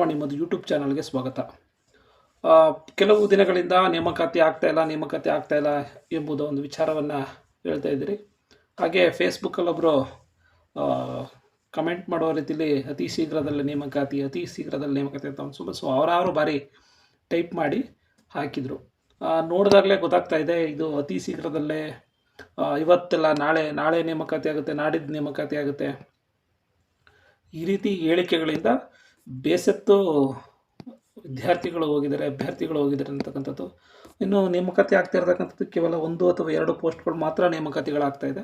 ಪ್ರಜಾವಾಣಿ ಮತ್ತು ಯೂಟ್ಯೂಬ್ ಚಾನಲ್ಗೆ ಸ್ವಾಗತ. ಕೆಲವು ದಿನಗಳಿಂದ ನೇಮಕಾತಿ ಆಗ್ತಾ ಇಲ್ಲ ಎಂಬುದು ಒಂದು ವಿಚಾರವನ್ನು ಹೇಳ್ತಾ ಇದ್ದೀರಿ. ಹಾಗೆ ಫೇಸ್ಬುಕ್ಕಲ್ಲೊಬ್ಬರು ಕಮೆಂಟ್ ಮಾಡುವ ರೀತಿಯಲ್ಲಿ ಅತಿ ಶೀಘ್ರದಲ್ಲಿ ನೇಮಕಾತಿ ಅಂತ ಸೊ ಅವರಾರು ಬಾರಿ ಟೈಪ್ ಮಾಡಿ ಹಾಕಿದರು. ನೋಡಿದಾಗಲೇ ಗೊತ್ತಾಗ್ತಾ ಇದೆ ಇದು ಅತಿ ಶೀಘ್ರದಲ್ಲೇ, ಇವತ್ತೆಲ್ಲ ನಾಳೆ ನೇಮಕಾತಿ ಆಗುತ್ತೆ, ನಾಡಿದ್ದು ನೇಮಕಾತಿ ಆಗುತ್ತೆ. ಈ ರೀತಿ ಹೇಳಿಕೆಗಳಿಂದ ಬೇಸತ್ತು ಅಭ್ಯರ್ಥಿಗಳು ಹೋಗಿದ್ದಾರೆ ಅಂತಕ್ಕಂಥದ್ದು. ಇನ್ನು ನೇಮಕಾತಿ ಆಗ್ತಾ ಇರತಕ್ಕಂಥದ್ದು ಕೇವಲ 1 ಅಥವಾ 2 ಪೋಸ್ಟ್ಗಳು ಮಾತ್ರ ನೇಮಕಾತಿಗಳಾಗ್ತಾ ಇದೆ.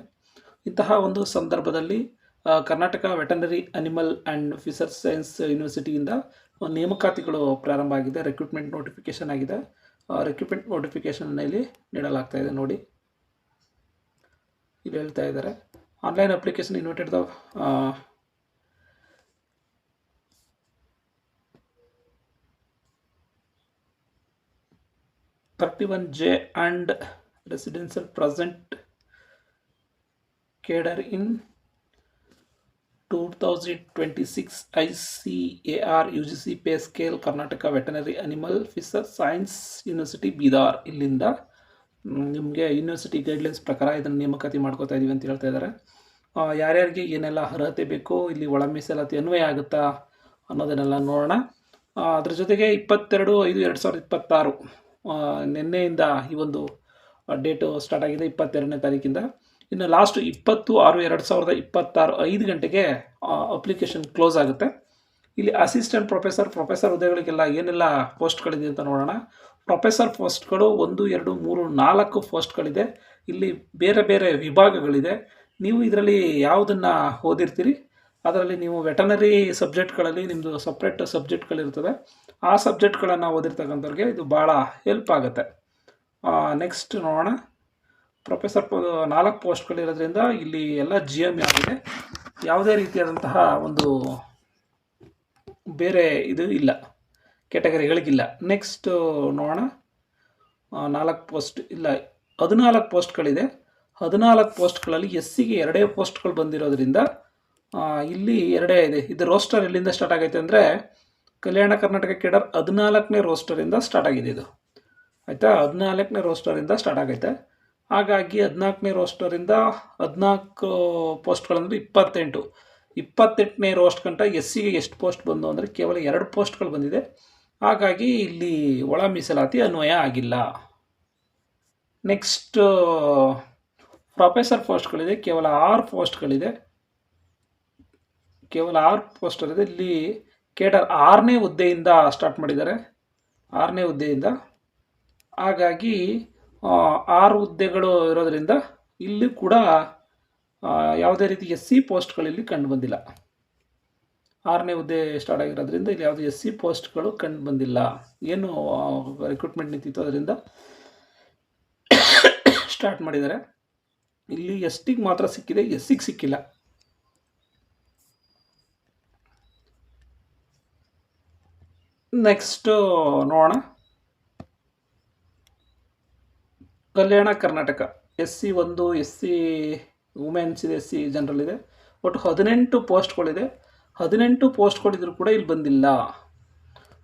ಇಂತಹ ಒಂದು ಸಂದರ್ಭದಲ್ಲಿ Karnataka veterinary animal and fisher science ಯೂನಿವರ್ಸಿಟಿಯಿಂದ ನೇಮಕಾತಿಗಳು ಪ್ರಾರಂಭ ಆಗಿದೆ. ರಿಕ್ರೂಟ್ಮೆಂಟ್ ನೋಟಿಫಿಕೇಷನ್ ಆಗಿದೆ. ರಿಕ್ರೂಟ್ಮೆಂಟ್ ನೋಟಿಫಿಕೇಷನ್ನಲ್ಲಿ ನೀಡಲಾಗ್ತಾ ಇದೆ. ನೋಡಿ, ಇಲ್ಲಿ ಹೇಳ್ತಾ ಇದ್ದಾರೆ, online application invited the 31J and residential present cadre in 2026 ICAR UGC pay scale Karnataka Veterinary Animal Fisher Science University Bidar. ಇಲ್ಲಿಂದ ನಿಮಗೆ ಯೂನಿವರ್ಸಿಟಿ ಗೈಡ್ಲೈನ್ಸ್ ಪ್ರಕಾರ ಇದನ್ನು ನೇಮಕಾತಿ ಮಾಡ್ಕೋತಾ ಇದ್ದೀವಿ ಅಂತ ಹೇಳ್ತಾ ಇದ್ದಾರೆ. ಯಾರ್ಯಾರಿಗೆ ಏನೆಲ್ಲ ಅರ್ಹತೆ ಬೇಕು, ಇಲ್ಲಿ ಒಳ ಮೀಸಲಾತಿ ಅನ್ವಯ ಆಗುತ್ತಾ ಅನ್ನೋದನ್ನೆಲ್ಲ ನೋಡೋಣ. ಅದ್ರ ಜೊತೆಗೆ 22/5/2026 ನಿನ್ನೆಯಿಂದ ಈ ಒಂದು ಡೇಟು ಸ್ಟಾರ್ಟ್ ಆಗಿದೆ, 22ನೇ ತಾರೀಕಿಂದ. ಇನ್ನು ಲಾಸ್ಟ್ 20/6/2026 5 ಗಂಟೆಗೆ ಅಪ್ಲಿಕೇಶನ್ ಕ್ಲೋಸ್ ಆಗುತ್ತೆ. ಇಲ್ಲಿ ಅಸಿಸ್ಟೆಂಟ್ ಪ್ರೊಫೆಸರ್ ಹುದ್ದೆಗಳಿಗೆಲ್ಲ ಏನೆಲ್ಲ ಪೋಸ್ಟ್ಗಳಿದೆ ಅಂತ ನೋಡೋಣ. ಪ್ರೊಫೆಸರ್ ಪೋಸ್ಟ್ಗಳು 1, 2, 3, 4 ಪೋಸ್ಟ್ಗಳಿದೆ. ಇಲ್ಲಿ ಬೇರೆ ಬೇರೆ ವಿಭಾಗಗಳಿದೆ. ನೀವು ಇದರಲ್ಲಿ ಯಾವುದನ್ನು ಓದಿರ್ತೀರಿ ಅದರಲ್ಲಿ ನೀವು ವೆಟರ್ನರಿ ಸಬ್ಜೆಕ್ಟ್ಗಳಲ್ಲಿ ನಿಮ್ಮದು ಸಪ್ರೇಟ್ ಸಬ್ಜೆಕ್ಟ್ಗಳಿರ್ತದೆ. ಆ ಸಬ್ಜೆಕ್ಟ್ಗಳನ್ನು ಓದಿರ್ತಕ್ಕಂಥವ್ರಿಗೆ ಇದು ಭಾಳ ಹೆಲ್ಪ್ ಆಗುತ್ತೆ. ನೆಕ್ಸ್ಟ್ ನೋಡೋಣ. ಪ್ರೊಫೆಸರ್ 4 ಪೋಸ್ಟ್ಗಳಿರೋದ್ರಿಂದ ಇಲ್ಲಿ ಎಲ್ಲ GM ಆಗಿದೆ. ಯಾವುದೇ ರೀತಿಯಾದಂತಹ ಒಂದು ಬೇರೆ ಇದು ಇಲ್ಲ, ಕ್ಯಾಟಗರಿಗಳಿಗಿಲ್ಲ. ನೆಕ್ಸ್ಟ್ ನೋಡೋಣ. 4 ಪೋಸ್ಟ್ ಇಲ್ಲ, 14 ಪೋಸ್ಟ್ಗಳಿದೆ. 14 ಪೋಸ್ಟ್ಗಳಲ್ಲಿ SCಗೆ 2 ಪೋಸ್ಟ್ಗಳು ಬಂದಿರೋದ್ರಿಂದ ಇಲ್ಲಿ 2 ಇದೆ. ಇದು ರೋಸ್ಟರ್ ಎಲ್ಲಿಂದ ಸ್ಟಾರ್ಟ್ ಆಗೈತೆ ಅಂದರೆ ಕಲ್ಯಾಣ ಕರ್ನಾಟಕ ಕೇಡರ್ 14ನೇ ರೋಸ್ಟರಿಂದ ಸ್ಟಾರ್ಟ್ ಆಗಿದೆ. ಇದು ಆಯಿತಾ, 14ನೇ ರೋಸ್ಟರಿಂದ ಸ್ಟಾರ್ಟ್ ಆಗೈತೆ. ಹಾಗಾಗಿ 14ನೇ ರೋಸ್ಟರಿಂದ 14 ಪೋಸ್ಟ್ಗಳಂದರೆ 28ನೇ ರೋಸ್ಟ್ ಗಂಟ SCಗೆ ಎಷ್ಟು ಪೋಸ್ಟ್ ಬಂದು ಅಂದರೆ ಕೇವಲ 2 ಪೋಸ್ಟ್ಗಳು ಬಂದಿದೆ. ಹಾಗಾಗಿ ಇಲ್ಲಿ ಒಳ ಮೀಸಲಾತಿ ಅನ್ವಯ ಆಗಿಲ್ಲ. ನೆಕ್ಸ್ಟ್ ಪ್ರೊಫೆಸರ್ ಪೋಸ್ಟ್ಗಳಿದೆ, ಕೇವಲ 6 ಪೋಸ್ಟ್ಗಳಿದೆ. ಇಲ್ಲಿ ಕೇಡರ್ 6ನೇ ಹುದ್ದೆಯಿಂದ ಸ್ಟಾರ್ಟ್ ಮಾಡಿದ್ದಾರೆ, 6ನೇ ಹುದ್ದೆಯಿಂದ. ಹಾಗಾಗಿ 6 ಹುದ್ದೆಗಳು ಇರೋದರಿಂದ ಇಲ್ಲಿ ಕೂಡ ಯಾವುದೇ ರೀತಿ SC ಪೋಸ್ಟ್ಗಳಲ್ಲಿ ಕಂಡು ಬಂದಿಲ್ಲ. 6ನೇ ಹುದ್ದೆ ಸ್ಟಾರ್ಟ್ ಆಗಿರೋದ್ರಿಂದ ಇಲ್ಲಿ ಯಾವುದೇ SC ಪೋಸ್ಟ್ಗಳು ಕಂಡು ಬಂದಿಲ್ಲ. ಏನು ರಿಕ್ರೂಟ್ಮೆಂಟ್ ನಿಂತಿತ್ತು ಅದರಿಂದ ಸ್ಟಾರ್ಟ್ ಮಾಡಿದ್ದಾರೆ. ಇಲ್ಲಿ STಗೆ ಮಾತ್ರ ಸಿಕ್ಕಿದೆ, SCಗೆ ಸಿಕ್ಕಿಲ್ಲ. ನೆಕ್ಸ್ಟು ನೋಡೋಣ. Kalyana Karnataka SC 1, SC women's ಇದೆ, SC ಜನರಲ್ ಇದೆ. ಒಟ್ಟು 18 ಪೋಸ್ಟ್ಗಳಿದೆ. 18 ಪೋಸ್ಟ್ಗಳಿದ್ರೂ ಕೂಡ ಇಲ್ಲಿ ಬಂದಿಲ್ಲ.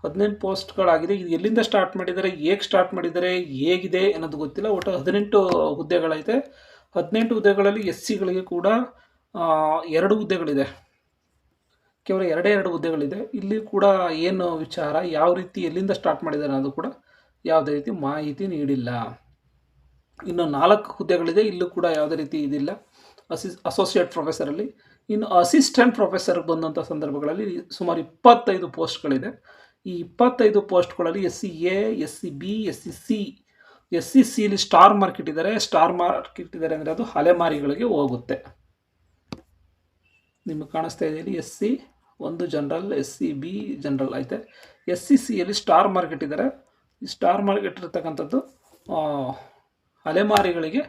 18 ಪೋಸ್ಟ್ಗಳಾಗಿದೆ. ಇದು ಎಲ್ಲಿಂದ ಸ್ಟಾರ್ಟ್ ಮಾಡಿದ್ದಾರೆ, ಹೇಗೆ ಸ್ಟಾರ್ಟ್ ಮಾಡಿದ್ದಾರೆ, ಹೇಗಿದೆ ಅನ್ನೋದು ಗೊತ್ತಿಲ್ಲ. ಒಟ್ಟು 18 ಹುದ್ದೆಗಳೈತೆ. 18 ಹುದ್ದೆಗಳಲ್ಲಿ SCಗಳಿಗೆ ಕೂಡ 2 ಹುದ್ದೆಗಳಿದೆ, ಕೇವಲ 2 ಹುದ್ದೆಗಳಿದೆ. ಇಲ್ಲಿ ಕೂಡ ಏನು ವಿಚಾರ, ಯಾವ ರೀತಿ ಎಲ್ಲಿಂದ ಸ್ಟಾರ್ಟ್ ಮಾಡಿದ್ದಾರೆ ಅನ್ನೋದು ಕೂಡ ಯಾವುದೇ ರೀತಿ ಮಾಹಿತಿ ನೀಡಿಲ್ಲ. ಇನ್ನು 4 ಹುದ್ದೆಗಳಿದೆ, ಇಲ್ಲೂ ಕೂಡ ಯಾವುದೇ ರೀತಿ ಇದಿಲ್ಲ. ಅಸೋಸಿಯೇಟ್ ಪ್ರೊಫೆಸರಲ್ಲಿ. ಇನ್ನು ಅಸಿಸ್ಟೆಂಟ್ ಪ್ರೊಫೆಸರ್ ಬಂದಂಥ ಸಂದರ್ಭಗಳಲ್ಲಿ ಸುಮಾರು 25 ಪೋಸ್ಟ್ಗಳಿದೆ. ಈ 25 ಪೋಸ್ಟ್ಗಳಲ್ಲಿ SCA, SCB, SCC, SCCಲಿ ಸ್ಟಾರ್ ಮಾರ್ಕ್ ಇಟ್ಟಿದ್ದಾರೆ ಅಂದರೆ ಅದು ಅಲೆಮಾರಿಗಳಿಗೆ ಹೋಗುತ್ತೆ. ನಿಮಗೆ ಕಾಣಿಸ್ತಾ ಇದೆ ಇಲ್ಲಿ SC 1 ಜನರಲ್, SCB ಜನರಲ್ ಐತೆ. SCCಯಲ್ಲಿ ಸ್ಟಾರ್ ಮಾರ್ಕ್ ಇಟ್ಟಿದ್ದಾರೆ. ಈ ಸ್ಟಾರ್ ಮಾರ್ಕ್ ಇಟ್ಟಿರ್ತಕ್ಕಂಥದ್ದು ಅಲೆಮಾರಿಗಳಿಗೆ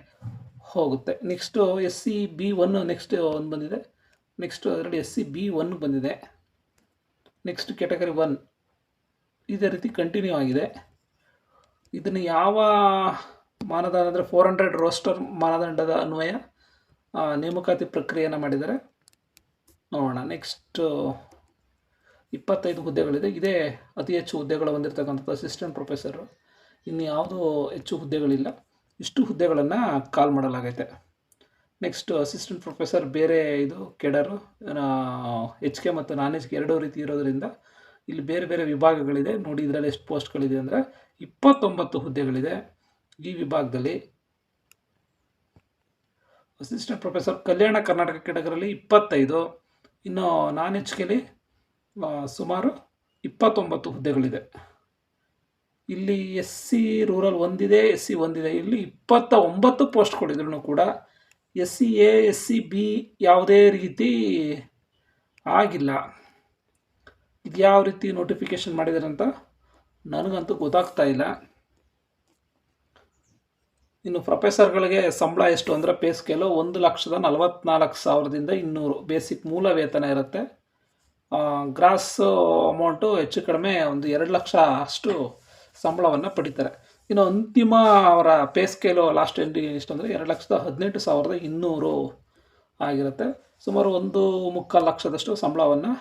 ಹೋಗುತ್ತೆ. ನೆಕ್ಸ್ಟು SCB1 ನೆಕ್ಸ್ಟ್ ಒಂದು ಬಂದಿದೆ. ನೆಕ್ಸ್ಟು ಅದರಲ್ಲಿ SCB1 ಬಂದಿದೆ. ನೆಕ್ಸ್ಟ್ ಕ್ಯಾಟಗರಿ 1 ಇದೇ ರೀತಿ ಕಂಟಿನ್ಯೂ ಆಗಿದೆ. ಇದನ್ನು ಯಾವ ಮಾನದಂಡ ಅಂದರೆ 400 ರೋಸ್ಟರ್ ಮಾನದಂಡದ ಅನ್ವಯ ನೇಮಕಾತಿ ಪ್ರಕ್ರಿಯೆಯನ್ನು ಮಾಡಿದ್ದಾರೆ. ನೋಡೋಣ. ನೆಕ್ಸ್ಟ್ 25 ಹುದ್ದೆಗಳಿದೆ. ಇದೇ ಅತಿ ಹೆಚ್ಚು ಹುದ್ದೆಗಳು ಹೊಂದಿರತಕ್ಕಂಥದ್ದು ಅಸಿಸ್ಟೆಂಟ್ ಪ್ರೊಫೆಸರು. ಇನ್ನು ಯಾವುದೂ ಹೆಚ್ಚು ಹುದ್ದೆಗಳಿಲ್ಲ. ಇಷ್ಟು ಹುದ್ದೆಗಳನ್ನು ಕಾಲ್ ಮಾಡಲಾಗೈತೆ. ನೆಕ್ಸ್ಟು ಅಸಿಸ್ಟೆಂಟ್ ಪ್ರೊಫೆಸರ್ ಬೇರೆ ಇದು ಕೆಡರು ಎಚ್ ಕೆ ಮತ್ತು ನಾನ್ ಎಚ್ ಕೆ ಎರಡೂ ರೀತಿ ಇರೋದರಿಂದ ಇಲ್ಲಿ ಬೇರೆ ಬೇರೆ ವಿಭಾಗಗಳಿದೆ. ನೋಡಿ ಇದರಲ್ಲಿ ಎಷ್ಟು ಪೋಸ್ಟ್ಗಳಿದೆ ಅಂದರೆ 29 ಹುದ್ದೆಗಳಿದೆ ಈ ವಿಭಾಗದಲ್ಲಿ. ಅಸಿಸ್ಟೆಂಟ್ ಪ್ರೊಫೆಸರ್ ಕಲ್ಯಾಣ ಕರ್ನಾಟಕ ಕೆಟಗರಲ್ಲಿ 25, ಇನ್ನು ನಾನ್ ಎಚ್ ಕೆಲಿ ಸುಮಾರು 29 ಹುದ್ದೆಗಳಿದೆ. ಇಲ್ಲಿ ಎಸ್ ಸಿ ರೂರಲ್ ಒಂದಿದೆ, ಎಸ್ ಸಿ ಒಂದಿದೆ. ಇಲ್ಲಿ 29 ಪೋಸ್ಟ್ಗಳಿದ್ರು ಕೂಡ S C A, S C B ಯಾವುದೇ ರೀತಿ ಆಗಿಲ್ಲ. ಇದು ಯಾವ ರೀತಿ ನೋಟಿಫಿಕೇಶನ್ ಮಾಡಿದ್ದಾರೆ ಅಂತ ನನಗಂತೂ ಗೊತ್ತಾಗ್ತಾ ಇಲ್ಲ. ಇನ್ನು ಪ್ರೊಫೆಸರ್ಗಳಿಗೆ ಸಂಬಳ ಎಷ್ಟು ಅಂದರೆ ಪೇ ಸ್ಕೇಲು 1,44,200 ಬೇಸಿಕ್ ಮೂಲ ವೇತನ ಇರುತ್ತೆ. ಗ್ರಾಸ್ ಅಮೌಂಟು ಹೆಚ್ಚು ಕಡಿಮೆ ಒಂದು 2 ಲಕ್ಷ ಅಷ್ಟು ಸಂಬಳವನ್ನು ಪಡಿತಾರೆ. ಇನ್ನು ಅಂತಿಮ ಅವರ ಪೇ ಸ್ಕೇಲು ಲಾಸ್ಟ್ ಎಂಟ್ರಿ ಎಷ್ಟು ಅಂದರೆ 2,18,200 ಆಗಿರುತ್ತೆ. ಸುಮಾರು 1.25 ಲಕ್ಷದಷ್ಟು ಸಂಬಳವನ್ನು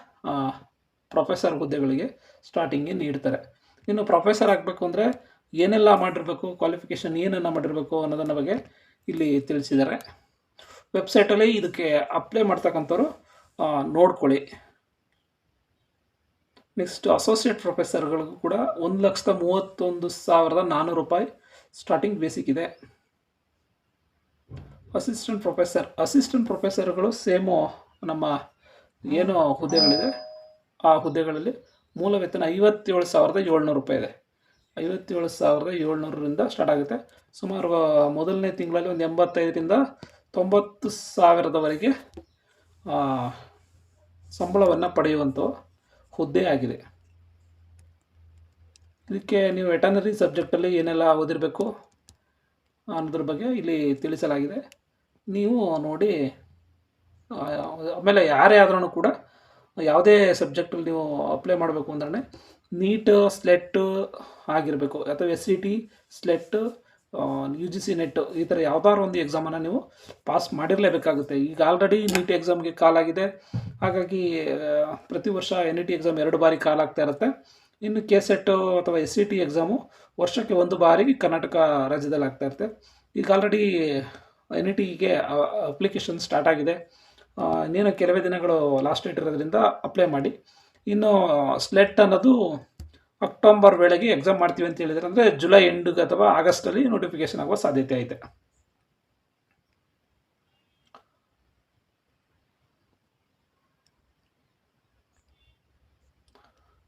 ಪ್ರೊಫೆಸರ್ ಹುದ್ದೆಗಳಿಗೆ ಸ್ಟಾರ್ಟಿಂಗ್ಗೆ ನೀಡ್ತಾರೆ. ಇನ್ನು ಪ್ರೊಫೆಸರ್ ಆಗಬೇಕು ಅಂದರೆ ಏನೆಲ್ಲ ಮಾಡಿರಬೇಕು, ಕ್ವಾಲಿಫಿಕೇಷನ್ ಏನನ್ನು ಮಾಡಿರಬೇಕು ಅನ್ನೋದನ್ನ ಬಗ್ಗೆ ಇಲ್ಲಿ ತಿಳಿಸಿದ್ದಾರೆ. ವೆಬ್ಸೈಟಲ್ಲಿ ಇದಕ್ಕೆ ಅಪ್ಲೈ ಮಾಡ್ತಕ್ಕಂಥವ್ರು ನೋಡ್ಕೊಳ್ಳಿ. ನೆಕ್ಸ್ಟ್ ಅಸೋಸಿಯೇಟ್ ಪ್ರೊಫೆಸರ್ಗಳಿಗೂ ಕೂಡ 1,31,400 ರೂಪಾಯಿ ಸ್ಟಾರ್ಟಿಂಗ್ ಬೇಸಿಕ್ ಇದೆ. ಅಸಿಸ್ಟೆಂಟ್ ಪ್ರೊಫೆಸರ್ಗಳು ಸೇಮು ನಮ್ಮ ಏನು ಹುದ್ದೆಗಳಿದೆ ಆ ಹುದ್ದೆಗಳಲ್ಲಿ ಮೂಲ ವೇತನ 57,700 ರೂಪಾಯಿ ಇದೆ. 57,700ರಿಂದ ಸ್ಟಾರ್ಟ್ ಆಗುತ್ತೆ. ಸುಮಾರು ಮೊದಲನೇ ತಿಂಗಳಲ್ಲಿ ಒಂದು 85ರಿಂದ 90,000ವರೆಗೆ ಸಂಬಳವನ್ನು ಪಡೆಯುವಂಥ ಹುದ್ದೆ ಆಗಿದೆ. ಇದಕ್ಕೆ ನೀವು ವೆಟರ್ನರಿ ಸಬ್ಜೆಕ್ಟಲ್ಲಿ ಏನೆಲ್ಲ ಓದಿರಬೇಕು ಅನ್ನೋದ್ರ ಬಗ್ಗೆ ಇಲ್ಲಿ ತಿಳಿಸಲಾಗಿದೆ. ನೀವು ನೋಡಿ, ಆಮೇಲೆ ಯಾರೇ ಆದ್ರೂ ಕೂಡ ಯಾವುದೇ ಸಬ್ಜೆಕ್ಟಲ್ಲಿ ನೀವು ಅಪ್ಲೈ ಮಾಡಬೇಕು ಅಂದ್ರೆ ನೀಟ್, ಸ್ಲೆಟ್ ಆಗಿರಬೇಕು, ಅಥವಾ S C T, SLET, U G C NET, ಈ ಥರ ಯಾವುದಾದ್ರು ಒಂದು ಎಕ್ಸಾಮನ್ನು ನೀವು ಪಾಸ್ ಮಾಡಿರಲೇಬೇಕಾಗುತ್ತೆ. ಈಗ ಆಲ್ರೆಡಿ ನೀಟ್ ಎಕ್ಸಾಮ್ಗೆ ಕಾಲಾಗಿದೆ. ಹಾಗಾಗಿ ಪ್ರತಿ ವರ್ಷ ಎನ್ ಇ ಟಿ ಎಕ್ಸಾಮ್ 2 ಬಾರಿ ಕಾಲಾಗ್ತಾ ಇರುತ್ತೆ. ಇನ್ನು ಕೆ ಸೆಟ್ಟು ಅಥವಾ ಎಸ್ ಸಿ ಟಿ ಎಕ್ಸಾಮು ವರ್ಷಕ್ಕೆ 1 ಬಾರಿ ಕರ್ನಾಟಕ ರಾಜ್ಯದಲ್ಲಿ ಆಗ್ತಾ ಇರುತ್ತೆ. ಈಗ ಆಲ್ರೆಡಿ ಎನ್ ಇ ಟಿಗೆ ಅಪ್ಲಿಕೇಶನ್ ಸ್ಟಾರ್ಟ್ ಆಗಿದೆ. ಇನ್ನೇನು ಕೆಲವೇ ದಿನಗಳು ಲಾಸ್ಟ್ ಡೇಟ್ ಇರೋದ್ರಿಂದ ಅಪ್ಲೈ ಮಾಡಿ. ಇನ್ನು ಸ್ಲೆಟ್ ಅನ್ನೋದು ಅಕ್ಟೋಬರ್ ವೇಳೆಗೆ ಎಕ್ಸಾಮ್ ಮಾಡ್ತೀವಿ ಅಂತ ಹೇಳಿದರೆ, ಅಂದರೆ ಜುಲೈ ಎಂಡ್ಗೆ ಅಥವಾ ಆಗಸ್ಟಲ್ಲಿ ನೋಟಿಫಿಕೇಶನ್ ಆಗುವ ಸಾಧ್ಯತೆ ಐತೆ.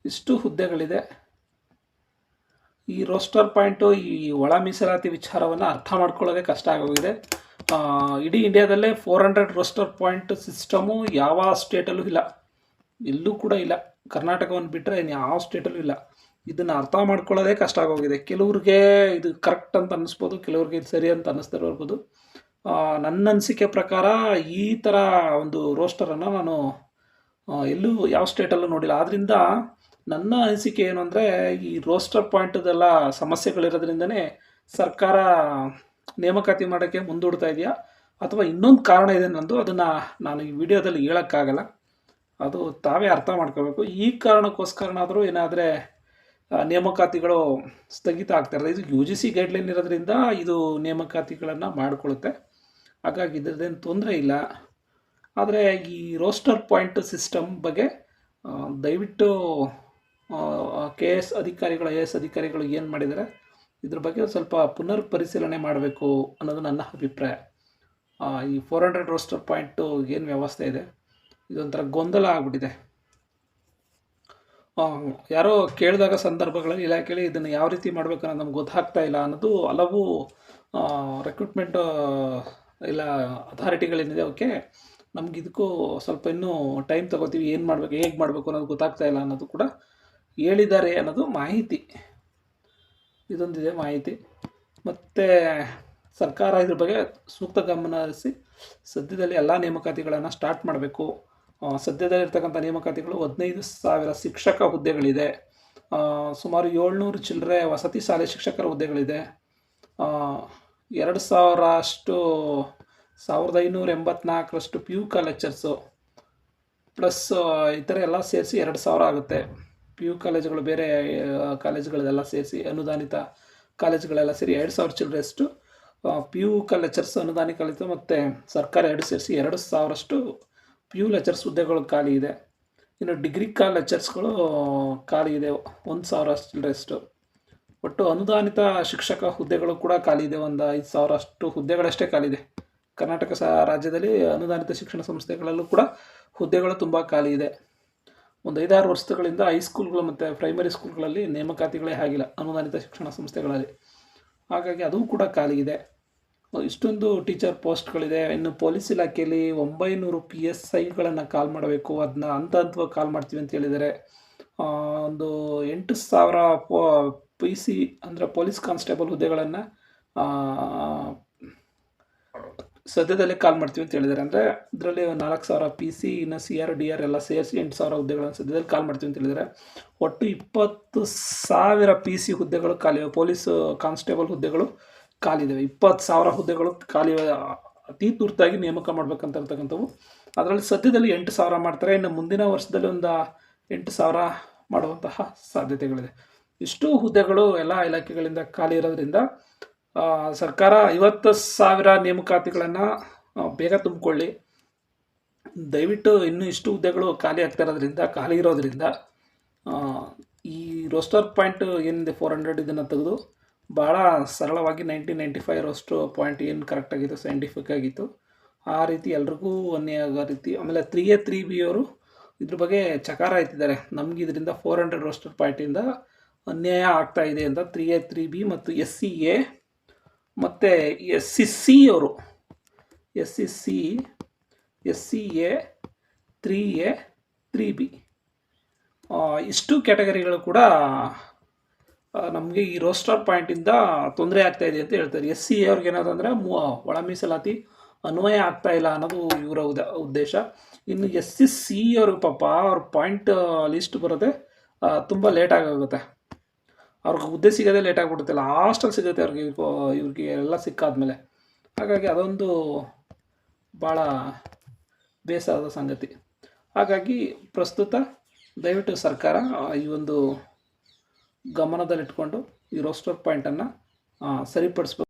ಇಷ್ಟು ಹುದ್ದೆಗಳಿದೆ. ಈ ರೋಸ್ಟರ್ ಪಾಯಿಂಟು, ಈ ಒಳ ಮೀಸಲಾತಿ ವಿಚಾರವನ್ನು ಅರ್ಥ ಮಾಡ್ಕೊಳ್ಳೋದೇ ಕಷ್ಟ ಆಗೋಗಿದೆ. ಇಡೀ ಇಂಡಿಯಾದಲ್ಲೇ 400 ರೋಸ್ಟರ್ ಪಾಯಿಂಟ್ ಸಿಸ್ಟಮು ಯಾವ ಸ್ಟೇಟಲ್ಲೂ ಇಲ್ಲ, ಎಲ್ಲೂ ಕೂಡ ಇಲ್ಲ. ಕರ್ನಾಟಕವನ್ನು ಬಿಟ್ಟರೆ ಇನ್ನು ಯಾವ ಸ್ಟೇಟಲ್ಲೂ ಇಲ್ಲ. ಇದನ್ನು ಅರ್ಥ ಮಾಡ್ಕೊಳ್ಳೋದೇ ಕಷ್ಟ ಆಗೋಗಿದೆ. ಕೆಲವ್ರಿಗೆ ಇದು ಕರೆಕ್ಟ್ ಅಂತ ಅನ್ನಿಸ್ಬೋದು, ಕೆಲವ್ರಿಗೆ ಇದು ಸರಿ ಅಂತ ಅನ್ನಿಸ್ತಿರ್ಬೋದು. ನನ್ನ ಅನಿಸಿಕೆ ಪ್ರಕಾರ ಈ ಥರ ಒಂದು ರೋಸ್ಟರನ್ನು ನಾನು ಎಲ್ಲೂ ಯಾವ ಸ್ಟೇಟಲ್ಲೂ ನೋಡಿಲ್ಲ. ಆದ್ದರಿಂದ ನನ್ನ ಅನಿಸಿಕೆ ಏನು ಅಂದರೆ, ಈ ರೋಸ್ಟರ್ ಪಾಯಿಂಟದೆಲ್ಲ ಸಮಸ್ಯೆಗಳಿರೋದ್ರಿಂದನೇ ಸರ್ಕಾರ ನೇಮಕಾತಿ ಮಾಡೋಕ್ಕೆ ಮುಂದೂಡ್ತಾ ಇದೆಯಾ, ಅಥವಾ ಇನ್ನೊಂದು ಕಾರಣ ಇದೆ ನಂದು, ಅದನ್ನು ನಾನು ಈ ವಿಡಿಯೋದಲ್ಲಿ ಹೇಳೋಕ್ಕಾಗಲ್ಲ. ಅದು ತಾವೇ ಅರ್ಥ ಮಾಡ್ಕೋಬೇಕು. ಈ ಕಾರಣಕ್ಕೋಸ್ಕರನಾದರೂ ಏನಾದರೆ ನೇಮಕಾತಿಗಳು ಸ್ಥಗಿತ ಆಗ್ತಾಯಿರೋದು. ಇದು ಯು ಜಿ ಸಿ ಗೈಡ್ಲೈನ್ ಇರೋದ್ರಿಂದ ಇದು ನೇಮಕಾತಿಗಳನ್ನು ಮಾಡಿಕೊಳ್ಳುತ್ತೆ. ಹಾಗಾಗಿ ಇದರದ್ದೇನು ತೊಂದರೆ ಇಲ್ಲ. ಆದರೆ ಈ ರೋಸ್ಟರ್ ಪಾಯಿಂಟ್ ಸಿಸ್ಟಮ್ ಬಗ್ಗೆ ದಯವಿಟ್ಟು ಕೆ ಎಸ್ ಅಧಿಕಾರಿಗಳು, ಐ ಎ ಎಸ್ ಅಧಿಕಾರಿಗಳು ಏನು ಮಾಡಿದ್ದಾರೆ ಇದ್ರ ಬಗ್ಗೆ ಸ್ವಲ್ಪ ಪುನರ್ ಪರಿಶೀಲನೆ ಮಾಡಬೇಕು ಅನ್ನೋದು ನನ್ನ ಅಭಿಪ್ರಾಯ. ಈ 400 ರೋಸ್ಟರ್ ಪಾಯಿಂಟು ಏನು ವ್ಯವಸ್ಥೆ ಇದೆ, ಇದೊಂಥರ ಗೊಂದಲ ಆಗಿಬಿಟ್ಟಿದೆ. ಯಾರೋ ಕೇಳಿದಾಗ ಸಂದರ್ಭಗಳಲ್ಲಿ ಇಲಾಖೆಯಲ್ಲಿ ಇದನ್ನು ಯಾವ ರೀತಿ ಮಾಡಬೇಕು ಅನ್ನೋದು ನಮ್ಗೆ ಗೊತ್ತಾಗ್ತಾ ಇಲ್ಲ ಅನ್ನೋದು ಹಲವು ರೆಕ್ರೂಟ್ಮೆಂಟ್ ಇಲ್ಲ ಅಥಾರಿಟಿಗಳೇನಿದೆ ಅವಕ್ಕೆ ನಮ್ಗೆ ಇದಕ್ಕೂ ಸ್ವಲ್ಪ ಇನ್ನೂ ಟೈಮ್ ತಗೋತೀವಿ, ಏನು ಮಾಡಬೇಕು, ಹೇಗೆ ಮಾಡಬೇಕು ಅನ್ನೋದು ಗೊತ್ತಾಗ್ತಾ ಇಲ್ಲ ಅನ್ನೋದು ಕೂಡ ಹೇಳಿದ್ದಾರೆ ಅನ್ನೋದು ಮಾಹಿತಿ. ಇದೊಂದಿದೆ ಮಾಹಿತಿ. ಮತ್ತು ಸರ್ಕಾರ ಇದ್ರ ಬಗ್ಗೆ ಸೂಕ್ತ ಗಮನ ಹರಿಸಿ ಸದ್ಯದಲ್ಲಿ ಎಲ್ಲ ನೇಮಕಾತಿಗಳನ್ನು ಸ್ಟಾರ್ಟ್ ಮಾಡಬೇಕು. ಸದ್ಯದಲ್ಲಿರ್ತಕ್ಕಂಥ ನೇಮಕಾತಿಗಳು 15,000 ಶಿಕ್ಷಕ ಹುದ್ದೆಗಳಿದೆ. ಸುಮಾರು 700 ಚಿಲ್ಲರೆ ವಸತಿ ಶಾಲೆ ಶಿಕ್ಷಕರ ಹುದ್ದೆಗಳಿದೆ. 2,000 ಅಷ್ಟು 1,584 ಪಿ ಯು ಲೆಕ್ಚರ್ಸು, ಪ್ಲಸ್ ಇತರೆ ಎಲ್ಲ ಸೇರಿಸಿ 2,000 ಆಗುತ್ತೆ. ಪಿ ಯು ಕಾಲೇಜುಗಳು ಬೇರೆ ಕಾಲೇಜುಗಳದೆಲ್ಲ ಸೇರಿಸಿ ಅನುದಾನಿತ ಕಾಲೇಜುಗಳೆಲ್ಲ ಸೇರಿ 2,000 ಚಿಲ್ಲರೆಯಷ್ಟು ಪಿ ಯು ಲೆಕ್ಚರ್ಸ್ ಅನುದಾನಿತ ಕಾಲೇಜು ಮತ್ತು ಸರ್ಕಾರ ಎರಡು ಸೇರಿಸಿ 2,000 ಪಿ ಯು ಲೆಕ್ಚರ್ಸ್ ಹುದ್ದೆಗಳು ಖಾಲಿ ಇದೆ. ಇನ್ನು ಡಿಗ್ರಿ ಲೆಕ್ಚರ್ಸ್ಗಳು ಖಾಲಿ ಇದೆ 1,000 ಚಿಲ್ಲರೆಯಷ್ಟು. ಒಟ್ಟು ಅನುದಾನಿತ ಶಿಕ್ಷಕ ಹುದ್ದೆಗಳು ಕೂಡ ಖಾಲಿ ಇದೆ. ಒಂದು 5,000 ಹುದ್ದೆಗಳಷ್ಟೇ ಖಾಲಿ ಇದೆ. ಕರ್ನಾಟಕ ರಾಜ್ಯದಲ್ಲಿ ಅನುದಾನಿತ ಶಿಕ್ಷಣ ಸಂಸ್ಥೆಗಳಲ್ಲೂ ಕೂಡ ಹುದ್ದೆಗಳು ತುಂಬ ಖಾಲಿ ಇದೆ. ಒಂದು 5-6 ವರ್ಷಗಳಿಂದ ಹೈಸ್ಕೂಲ್ಗಳು ಮತ್ತು ಪ್ರೈಮರಿ ಸ್ಕೂಲ್ಗಳಲ್ಲಿ ನೇಮಕಾತಿಗಳೇ ಆಗಿಲ್ಲ ಅನುದಾನಿತ ಶಿಕ್ಷಣ ಸಂಸ್ಥೆಗಳಲ್ಲಿ. ಹಾಗಾಗಿ ಅದು ಕೂಡ ಖಾಲಿ ಇದೆ. ಇಷ್ಟೊಂದು ಟೀಚರ್ ಪೋಸ್ಟ್ಗಳಿದೆ. ಇನ್ನು ಪೊಲೀಸ್ ಇಲಾಖೆಯಲ್ಲಿ 900 PSIಗಳನ್ನು ಕಾಲ್ ಮಾಡಬೇಕು. ಅದನ್ನ ಹಂತವಾಗಿ ಕಾಲ್ ಮಾಡ್ತೀವಿ ಅಂತ ಹೇಳಿದ್ದಾರೆ. ಒಂದು 8,000 PC ಅಂದರೆ ಪೊಲೀಸ್ ಕಾನ್ಸ್ಟೇಬಲ್ ಹುದ್ದೆಗಳನ್ನು ಸದ್ಯದಲ್ಲೇ ಕಾಲ್ ಮಾಡ್ತೀವಿ ಅಂತ ಹೇಳಿದ್ದಾರೆ. ಅಂದರೆ ಇದರಲ್ಲಿ 4,000 PC ಇನ್ನು CR DR ಎಲ್ಲ ಸೇರಿಸಿ 8,000 ಹುದ್ದೆಗಳನ್ನು ಸದ್ಯದಲ್ಲಿ ಕಾಲ್ ಮಾಡ್ತೀವಿ ಅಂತ ಹೇಳಿದ್ದಾರೆ. ಒಟ್ಟು 20,000 PC ಹುದ್ದೆಗಳು ಖಾಲಿ, ಪೊಲೀಸ್ ಕಾನ್ಸ್ಟೇಬಲ್ ಹುದ್ದೆಗಳು ಖಾಲಿದ್ದಾವೆ. 20,000 ಹುದ್ದೆಗಳು ಖಾಲಿ ಅತಿ ತುರ್ತಾಗಿ ನೇಮಕ ಮಾಡ್ಬೇಕಂತ ಇರ್ತಕ್ಕಂಥವು. ಅದರಲ್ಲಿ ಸದ್ಯದಲ್ಲಿ 8,000 ಮಾಡ್ತಾರೆ. ಇನ್ನು ಮುಂದಿನ ವರ್ಷದಲ್ಲಿ ಒಂದು 8,000 ಮಾಡುವಂತಹ ಸಾಧ್ಯತೆಗಳಿದೆ. ಇಷ್ಟು ಹುದ್ದೆಗಳು ಎಲ್ಲ ಇಲಾಖೆಗಳಿಂದ ಖಾಲಿ ಇರೋದ್ರಿಂದ ಸರ್ಕಾರ 50,000 ನೇಮಕಾತಿಗಳನ್ನು ಬೇಗ ತುಂಬಿಕೊಳ್ಳಿ. ದಯವಿಟ್ಟು ಇನ್ನೂ ಇಷ್ಟು ಹುದ್ದೆಗಳು ಖಾಲಿ ಇರೋದ್ರಿಂದ ಈ ರೋಸ್ಟರ್ ಪಾಯಿಂಟ್ ಏನಿದೆ 400 ಇದನ್ನು ತೆಗೆದು ಭಾಳ ಸರಳವಾಗಿ 95 ರೋಸ್ಟರ್ ಪಾಯಿಂಟ್ ಏನು ಕರೆಕ್ಟಾಗಿತ್ತು, ಸೈಂಟಿಫಿಕ್ ಆಗಿತ್ತು, ಆ ರೀತಿ ಎಲ್ರಿಗೂ ಒಂದೇ ಆಗೋ ರೀತಿ. ಆಮೇಲೆ 3A 3B ಅವರು ಇದ್ರ ಬಗ್ಗೆ ಚಕಾರ ಎತ್ತಿದ್ದಾರೆ. ನಮ್ಗೆ ಇದರಿಂದ 400 ರೋಸ್ಟರ್ ಪಾಯಿಂಟಿಂದ ಅನ್ಯಾಯ ಆಗ್ತಾ ಇದೆ ಅಂತ 3A 3B ಮತ್ತು SCA ಮತ್ತು SCC ಅವರು SCA 3A 3B ಇಷ್ಟು ಕ್ಯಾಟಗರಿಗಳು ಕೂಡ ನಮಗೆ ಈ ರೋಸ್ಟರ್ ಪಾಯಿಂಟಿಂದ ತೊಂದರೆ ಆಗ್ತಾಯಿದೆ ಅಂತ ಹೇಳ್ತಾರೆ. SCA ಅವ್ರಿಗೆ ಏನಾದಂದರೆ ಒಳ ಮೀಸಲಾತಿ ಅನ್ವಯ ಆಗ್ತಾ ಇಲ್ಲ ಅನ್ನೋದು ಇವರ ಉದ್ದೇಶ. ಇನ್ನು SCC ಅವ್ರಿಗೆ ಪಾಪ ಅವ್ರ ಪಾಯಿಂಟ್ ಲಿಸ್ಟ್ ಬರೋದೆ ತುಂಬ ಲೇಟಾಗುತ್ತೆ. ಅವ್ರಿಗೆ ಹುದ್ದೆ ಸಿಗೋದೇ ಲೇಟ್ ಆಗಿಬಿಡುತ್ತೆ. ಲಾಸ್ಟಲ್ಲಿ ಸಿಗುತ್ತೆ ಇವ್ರಿಗೆ ಎಲ್ಲ ಸಿಕ್ಕಾದ್ಮೇಲೆ. ಹಾಗಾಗಿ ಅದೊಂದು ಭಾಳ ಬೇಸರದ ಸಂಗತಿ. ಹಾಗಾಗಿ ಪ್ರಸ್ತುತ ದಯವಿಟ್ಟು ಸರ್ಕಾರ ಈ ಒಂದು ಗಮನದಲ್ಲಿಟ್ಕೊಂಡು ಈ ರೋಸ್ಟರ್ ಪಾಯಿಂಟನ್ನು ಸರಿಪಡಿಸ್ಬೇಕು.